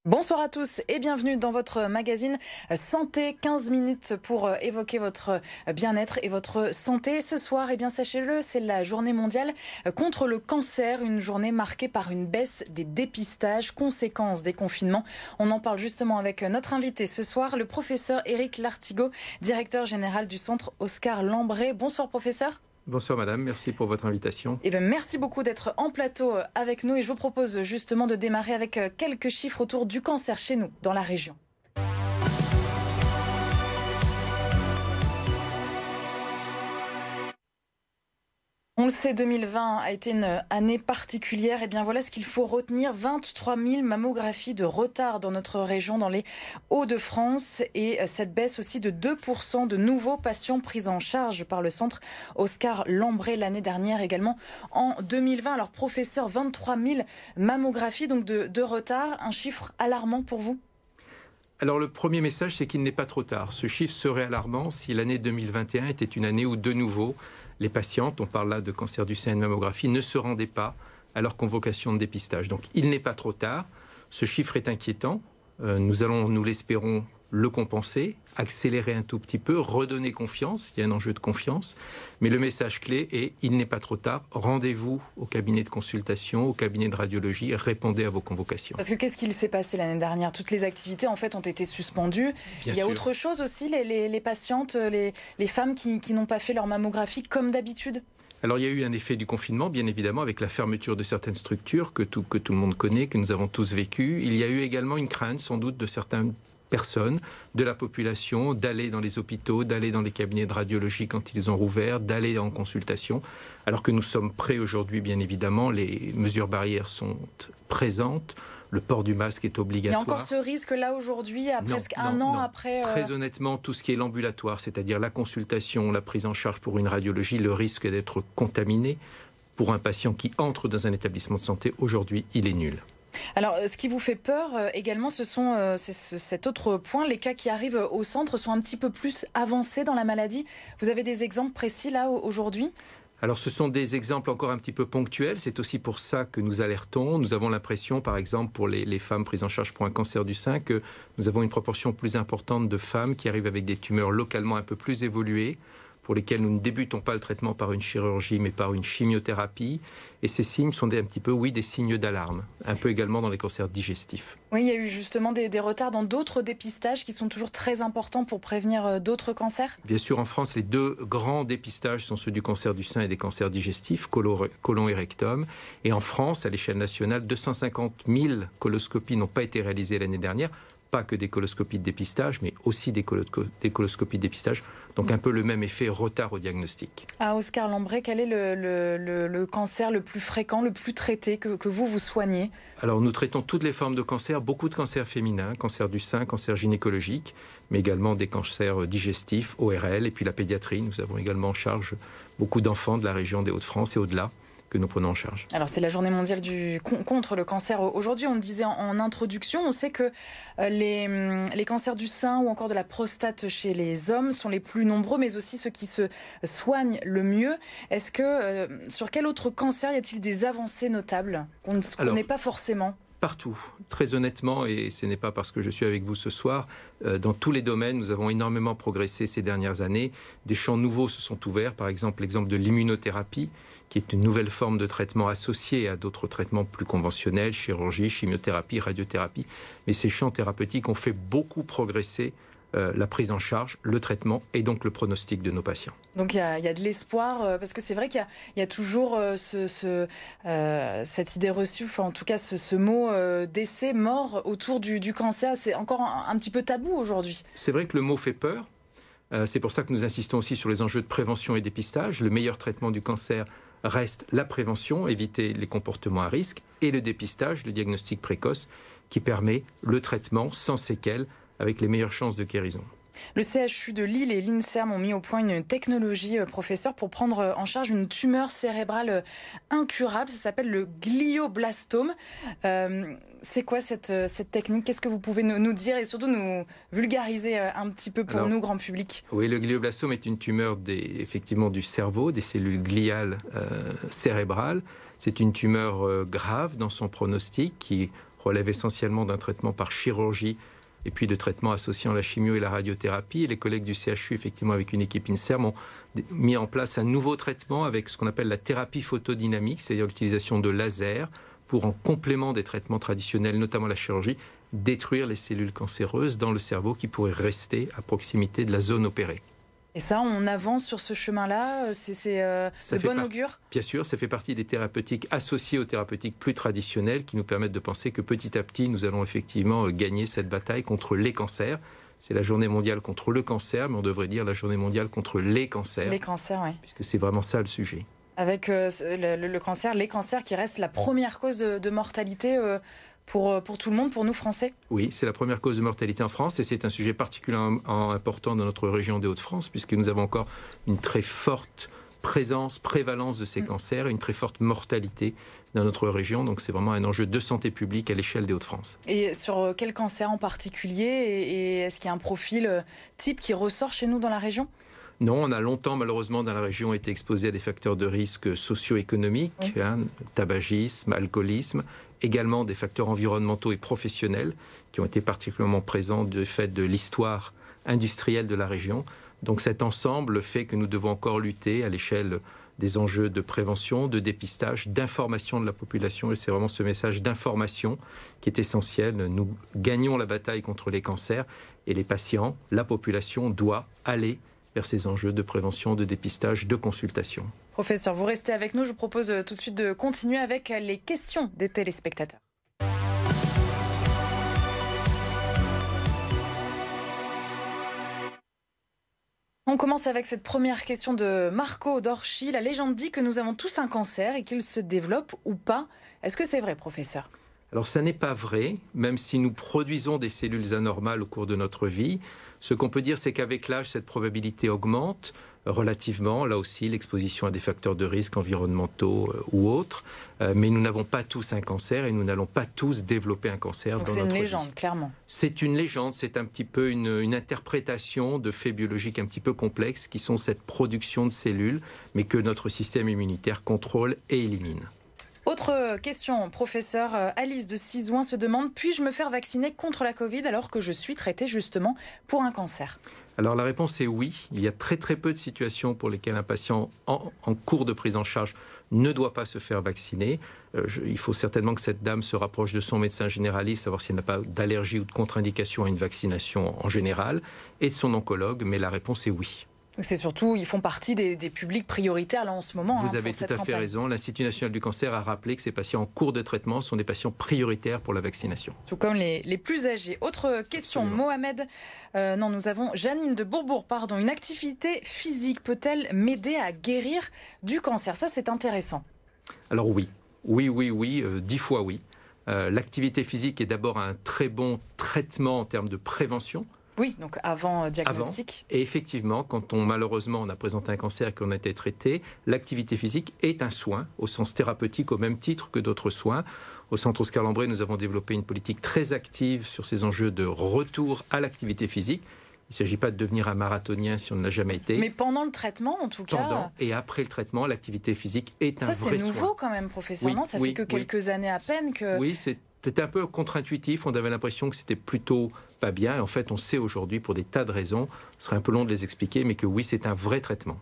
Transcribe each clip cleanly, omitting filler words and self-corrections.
Bonsoir à tous et bienvenue dans votre magazine Santé, 15 minutes pour évoquer votre bien-être et votre santé. Ce soir, sachez-le, c'est la journée mondiale contre le cancer, une journée marquée par une baisse des dépistages, conséquence des confinements. On en parle justement avec notre invité ce soir, le professeur Éric Lartigot, directeur général du centre Oscar Lambré. Bonsoir professeur. Bonsoir madame, merci pour votre invitation. Merci beaucoup d'être en plateau avec nous et je vous propose justement de démarrer avec quelques chiffres autour du cancer chez nous, dans la région. On le sait, 2020 a été une année particulière. Voilà ce qu'il faut retenir. 23 000 mammographies de retard dans notre région, dans les Hauts-de-France. Et cette baisse aussi de 2% de nouveaux patients pris en charge par le centre Oscar Lambré l'année dernière, également en 2020. Alors professeur, 23 000 mammographies donc de retard. Un chiffre alarmant pour vous ? Alors le premier message, c'est qu'il n'est pas trop tard. Ce chiffre serait alarmant si l'année 2021 était une année où de nouveau les patientes, on parle là de cancer du sein et de mammographie, ne se rendaient pas à leur convocation de dépistage. Donc il n'est pas trop tard. Ce chiffre est inquiétant. Nous allons, nous l'espérons, le compenser, accélérer un tout petit peu, redonner confiance. Il y a un enjeu de confiance. Mais le message clé est, il n'est pas trop tard. Rendez-vous au cabinet de consultation, au cabinet de radiologie, répondez à vos convocations. Parce que qu'est-ce qu'il s'est passé l'année dernière ? Toutes les activités en fait ont été suspendues. Il y a autre chose aussi, les patientes, les femmes qui n'ont pas fait leur mammographie comme d'habitude ? Alors il y a eu un effet du confinement, bien évidemment, avec la fermeture de certaines structures que tout le monde connaît, que nous avons tous vécu. Il y a eu également une crainte, sans doute, de certaines personnes, de la population, d'aller dans les hôpitaux, d'aller dans les cabinets de radiologie quand ils ont rouvert, d'aller en consultation. Alors que nous sommes prêts aujourd'hui, bien évidemment, les mesures barrières sont présentes. Le port du masque est obligatoire. Il y a encore ce risque-là aujourd'hui, presque un an après... Très honnêtement, tout ce qui est l'ambulatoire, c'est-à-dire la consultation, la prise en charge pour une radiologie, le risque d'être contaminé pour un patient qui entre dans un établissement de santé, aujourd'hui, il est nul. Alors, ce qui vous fait peur également, c'est cet autre point. Les cas qui arrivent au centre sont un petit peu plus avancés dans la maladie. Vous avez des exemples précis là aujourd'hui ? Alors ce sont des exemples encore un petit peu ponctuels, c'est aussi pour ça que nous alertons. Nous avons l'impression, par exemple, pour les femmes prises en charge pour un cancer du sein, que nous avons une proportion plus importante de femmes qui arrivent avec des tumeurs localement un peu plus évoluées, pour lesquelles nous ne débutons pas le traitement par une chirurgie, mais par une chimiothérapie. Et ces signes sont des signes d'alarme, un peu également dans les cancers digestifs. Oui, il y a eu justement des retards dans d'autres dépistages qui sont toujours très importants pour prévenir d'autres cancers. Bien sûr, en France, les deux grands dépistages sont ceux du cancer du sein et des cancers digestifs, côlon et rectum. Et en France, à l'échelle nationale, 250 000 coloscopies n'ont pas été réalisées l'année dernière. Pas que des coloscopies de dépistage, mais aussi des coloscopies de dépistage. Donc un peu le même effet, retard au diagnostic. À Oscar Lambré, quel est le cancer le plus fréquent, le plus traité que vous soignez ? Alors nous traitons toutes les formes de cancer, beaucoup de cancers féminins, cancer du sein, cancer gynécologique, mais également des cancers digestifs, ORL, et puis la pédiatrie. Nous avons également en charge beaucoup d'enfants de la région des Hauts-de-France et au-delà, que nous prenons en charge. Alors c'est la journée mondiale contre le cancer. Aujourd'hui, on le disait en introduction, on sait que les cancers du sein ou encore de la prostate chez les hommes sont les plus nombreux, mais aussi ceux qui se soignent le mieux. Est-ce que sur quel autre cancer y a-t-il des avancées notables qu'on ne connaît pas forcément ? Partout, très honnêtement, et ce n'est pas parce que je suis avec vous ce soir, dans tous les domaines, nous avons énormément progressé ces dernières années. Des champs nouveaux se sont ouverts, par exemple l'exemple de l'immunothérapie, qui est une nouvelle forme de traitement associée à d'autres traitements plus conventionnels, chirurgie, chimiothérapie, radiothérapie. Mais ces champs thérapeutiques ont fait beaucoup progresser la prise en charge, le traitement et donc le pronostic de nos patients. Donc il y a de l'espoir, parce que c'est vrai qu'il y a toujours cette idée reçue, enfin en tout cas ce mot décès, mort autour du cancer, c'est encore un petit peu tabou aujourd'hui. C'est vrai que le mot fait peur, c'est pour ça que nous insistons aussi sur les enjeux de prévention et dépistage. Le meilleur traitement du cancer reste la prévention, éviter les comportements à risque, et le dépistage, le diagnostic précoce, qui permet le traitement sans séquelles, avec les meilleures chances de guérison. Le CHU de Lille et l'INSERM ont mis au point une technologie, professeur, pour prendre en charge une tumeur cérébrale incurable. Ça s'appelle le glioblastome. C'est quoi cette technique ? Qu'est-ce que vous pouvez nous dire et surtout nous vulgariser un petit peu pour nous, grand public ? Oui, le glioblastome est une tumeur effectivement du cerveau, des cellules gliales cérébrales. C'est une tumeur grave dans son pronostic qui relève essentiellement d'un traitement par chirurgie et puis de traitements associant la chimio et la radiothérapie. Et les collègues du CHU, effectivement, avec une équipe INSERM, ont mis en place un nouveau traitement avec ce qu'on appelle la thérapie photodynamique, c'est-à-dire l'utilisation de lasers pour, en complément des traitements traditionnels, notamment la chirurgie, détruire les cellules cancéreuses dans le cerveau qui pourraient rester à proximité de la zone opérée. Et ça, on avance sur ce chemin-là, c'est de bon augure? Bien sûr, ça fait partie des thérapeutiques associées aux thérapeutiques plus traditionnelles qui nous permettent de penser que petit à petit, nous allons effectivement gagner cette bataille contre les cancers. C'est la journée mondiale contre le cancer, mais on devrait dire la journée mondiale contre les cancers. Les cancers, oui. Puisque c'est vraiment ça le sujet. Avec le cancer, les cancers qui restent la première cause de mortalité pour tout le monde, pour nous Français? Oui, c'est la première cause de mortalité en France et c'est un sujet particulièrement important dans notre région des Hauts-de-France puisque nous avons encore une très forte prévalence de ces cancers et une très forte mortalité dans notre région. Donc c'est vraiment un enjeu de santé publique à l'échelle des Hauts-de-France. Et sur quel cancer en particulier? Et est-ce qu'il y a un profil type qui ressort chez nous dans la région? Non, on a longtemps, malheureusement, dans la région, été exposé à des facteurs de risque socio-économiques, tabagisme, alcoolisme, également des facteurs environnementaux et professionnels qui ont été particulièrement présents du fait de l'histoire industrielle de la région. Donc cet ensemble fait que nous devons encore lutter à l'échelle des enjeux de prévention, de dépistage, d'information de la population. Et c'est vraiment ce message d'information qui est essentiel. Nous gagnons la bataille contre les cancers et les patients, la population doit aller vers ces enjeux de prévention, de dépistage, de consultation. Professeur, vous restez avec nous. Je vous propose tout de suite de continuer avec les questions des téléspectateurs. On commence avec cette première question de Marco d'Orchy. La légende dit que nous avons tous un cancer et qu'il se développe ou pas. Est-ce que c'est vrai, professeur? Alors ça n'est pas vrai, même si nous produisons des cellules anormales au cours de notre vie. Ce qu'on peut dire, c'est qu'avec l'âge, cette probabilité augmente relativement. Là aussi, l'exposition à des facteurs de risque environnementaux ou autres. Mais nous n'avons pas tous un cancer et nous n'allons pas tous développer un cancer dans notre vie. Donc c'est une légende, clairement. C'est une légende, c'est un petit peu une interprétation de faits biologiques un petit peu complexes qui sont cette production de cellules, mais que notre système immunitaire contrôle et élimine. Autre question, professeur. Alice de Sizouin se demande: puis-je me faire vacciner contre la Covid alors que je suis traitée justement pour un cancer? Alors la réponse est oui. Il y a très peu de situations pour lesquelles un patient en cours de prise en charge ne doit pas se faire vacciner. Il faut certainement que cette dame se rapproche de son médecin généraliste, savoir s'il n'a pas d'allergie ou de contre-indication à une vaccination en général, et de son oncologue, mais la réponse est oui. C'est surtout, ils font partie des publics prioritaires là en ce moment. Vous avez tout à fait raison. L'Institut national du cancer a rappelé que ces patients en cours de traitement sont des patients prioritaires pour la vaccination. Tout comme les plus âgés. Autre question, absolument. Mohamed. Nous avons Janine de Bourbourg. Une activité physique peut-elle m'aider à guérir du cancer? Ça, c'est intéressant. Alors oui. 10 fois oui. L'activité physique est d'abord un très bon traitement en termes de prévention. Oui, donc avant diagnostic. Et effectivement, quand malheureusement on a présenté un cancer et qu'on a été traité, l'activité physique est un soin au sens thérapeutique au même titre que d'autres soins. Au Centre Oscar Lambret, nous avons développé une politique très active sur ces enjeux de retour à l'activité physique. Il ne s'agit pas de devenir un marathonien si on ne l'a jamais été. Mais pendant le traitement, en tout cas... Pendant et après le traitement, l'activité physique est un vrai soin. Ça, c'est nouveau quand même, professeur. Non, ça fait que quelques années à peine que... Oui, c'était un peu contre-intuitif. On avait l'impression que c'était plutôt pas bien. Et en fait, on sait aujourd'hui, pour des tas de raisons, ce serait un peu long de les expliquer, mais que oui, c'est un vrai traitement.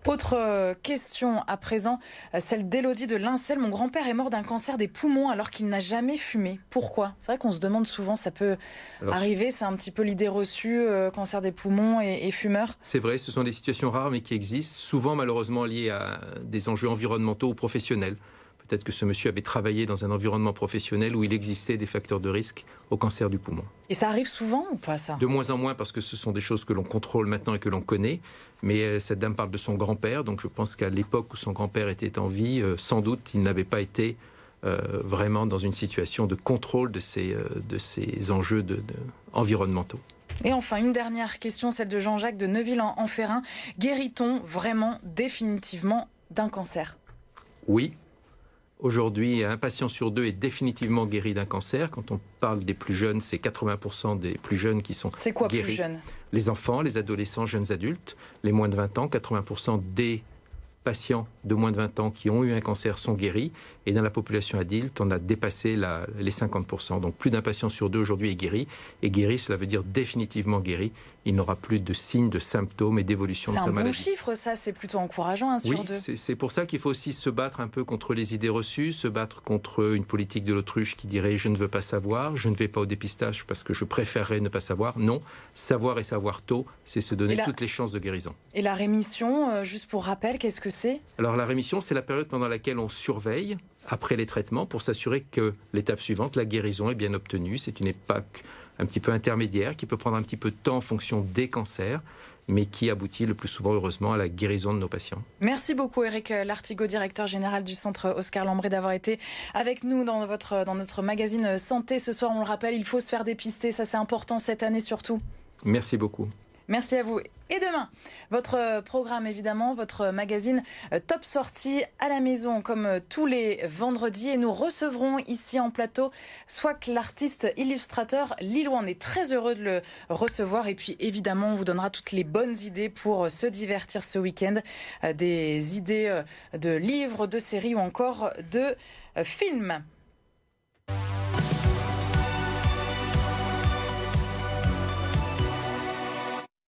Autre question à présent, celle d'Élodie de Lincel. Mon grand-père est mort d'un cancer des poumons alors qu'il n'a jamais fumé. Pourquoi? C'est vrai qu'on se demande souvent, ça peut arriver, c'est un petit peu l'idée reçue, cancer des poumons et fumeur. C'est vrai, ce sont des situations rares mais qui existent, souvent malheureusement liées à des enjeux environnementaux ou professionnels. Peut-être que ce monsieur avait travaillé dans un environnement professionnel où il existait des facteurs de risque au cancer du poumon. Et ça arrive souvent ou pas, ça? De moins en moins, parce que ce sont des choses que l'on contrôle maintenant et que l'on connaît. Mais cette dame parle de son grand-père, donc je pense qu'à l'époque où son grand-père était en vie, sans doute il n'avait pas été vraiment dans une situation de contrôle de ces enjeux environnementaux. Et enfin, une dernière question, celle de Jean-Jacques de Neuville-en-Ferrin. Guérit-on vraiment définitivement d'un cancer? Oui. Aujourd'hui, un patient sur deux est définitivement guéri d'un cancer. Quand on parle des plus jeunes, c'est 80% des plus jeunes qui sont guéris. C'est quoi plus jeunes? Les enfants, les adolescents, jeunes adultes. Les moins de 20 ans, 80% des patients de moins de 20 ans qui ont eu un cancer sont guéris. Et dans la population adulte, on a dépassé les 50%. Donc plus d'un patient sur deux aujourd'hui est guéri. Et guéri, cela veut dire définitivement guéri. Il n'aura plus de signes, de symptômes et d'évolution de sa maladie. C'est un bon chiffre, ça. C'est plutôt encourageant, un sur deux. Oui, c'est pour ça qu'il faut aussi se battre un peu contre les idées reçues, se battre contre une politique de l'autruche qui dirait « je ne veux pas savoir, je ne vais pas au dépistage parce que je préférerais ne pas savoir ». Non, savoir et savoir tôt, c'est se donner toutes les chances de guérison. Et la rémission, juste pour rappel, qu'est-ce que c'est ? Alors la rémission, c'est la période pendant laquelle on surveille après les traitements pour s'assurer que l'étape suivante, la guérison, est bien obtenue. C'est une époque un petit peu intermédiaire qui peut prendre un petit peu de temps en fonction des cancers, mais qui aboutit le plus souvent, heureusement, à la guérison de nos patients. Merci beaucoup, Éric Lartigot, directeur général du centre Oscar Lambré, d'avoir été avec nous dans notre magazine Santé. Ce soir, on le rappelle, il faut se faire dépister. Ça, c'est important cette année surtout. Merci beaucoup. Merci à vous. Et demain, votre programme évidemment, votre magazine Top Sortie à la maison comme tous les vendredis. Et nous recevrons ici en plateau Swak, l'artiste illustrateur lillois. On est très heureux de le recevoir. Et puis évidemment, on vous donnera toutes les bonnes idées pour se divertir ce week-end. Des idées de livres, de séries ou encore de films.